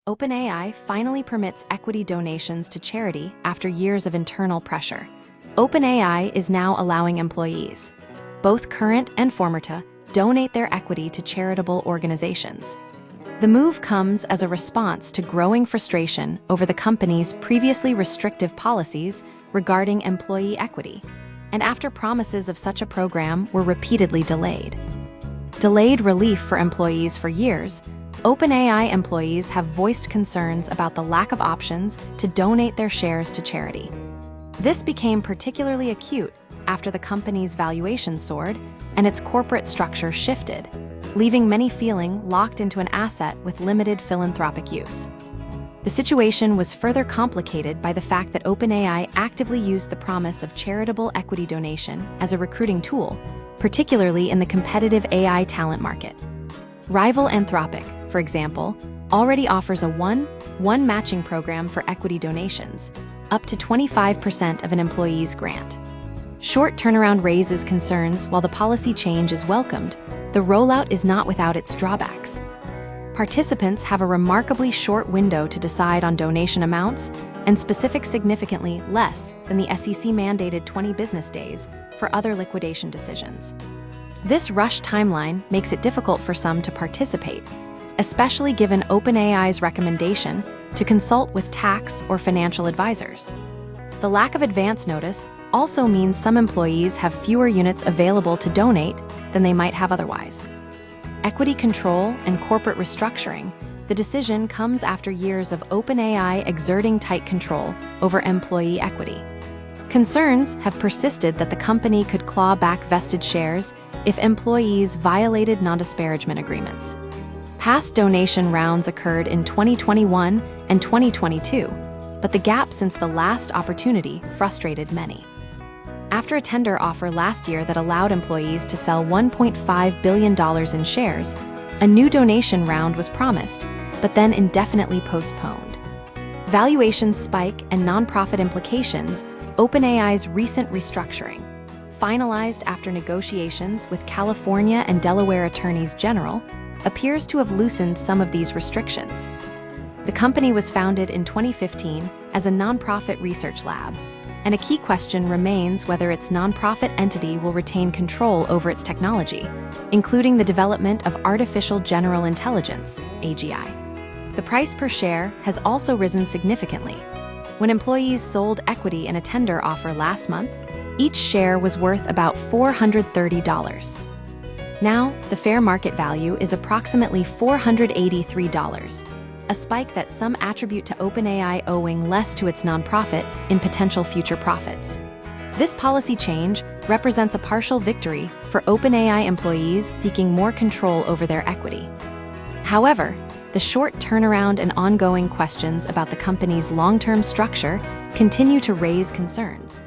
OpenAI finally permits equity donations to charity after years of internal pressure. OpenAI is now allowing employees, both current and former, to donate their equity to charitable organizations. The move comes as a response to growing frustration over the company's previously restrictive policies regarding employee equity, and after promises of such a program were repeatedly delayed. Delayed relief for employees for years, OpenAI employees have voiced concerns about the lack of options to donate their shares to charity. This became particularly acute after the company's valuation soared and its corporate structure shifted, leaving many feeling locked into an asset with limited philanthropic use. The situation was further complicated by the fact that OpenAI actively used the promise of charitable equity donation as a recruiting tool, particularly in the competitive AI talent market. Rival Anthropic, for example, already offers a one-one matching program for equity donations, up to 25% of an employee's grant. Short turnaround raises concerns. While the policy change is welcomed, the rollout is not without its drawbacks. Participants have a remarkably short window to decide on donation amounts, and specifics significantly less than the SEC-mandated 20 business days for other liquidation decisions. This rushed timeline makes it difficult for some to participate, especially given OpenAI's recommendation to consult with tax or financial advisors. The lack of advance notice also means some employees have fewer units available to donate than they might have otherwise. Equity control and corporate restructuring, the decision comes after years of OpenAI exerting tight control over employee equity. Concerns have persisted that the company could claw back vested shares if employees violated non-disparagement agreements. Past donation rounds occurred in 2021 and 2022, but the gap since the last opportunity frustrated many. After a tender offer last year that allowed employees to sell $1.5 billion in shares, a new donation round was promised, but then indefinitely postponed. Valuations spike and nonprofit implications. OpenAI's recent restructuring, finalized after negotiations with California and Delaware attorneys general, appears to have loosened some of these restrictions. The company was founded in 2015 as a nonprofit research lab, and a key question remains whether its nonprofit entity will retain control over its technology, including the development of artificial general intelligence, AGI. The price per share has also risen significantly. When employees sold equity in a tender offer last month, each share was worth about $430. Now, the fair market value is approximately $483, a spike that some attribute to OpenAI owing less to its nonprofit in potential future profits. This policy change represents a partial victory for OpenAI employees seeking more control over their equity. However, the short turnaround and ongoing questions about the company's long-term structure continue to raise concerns.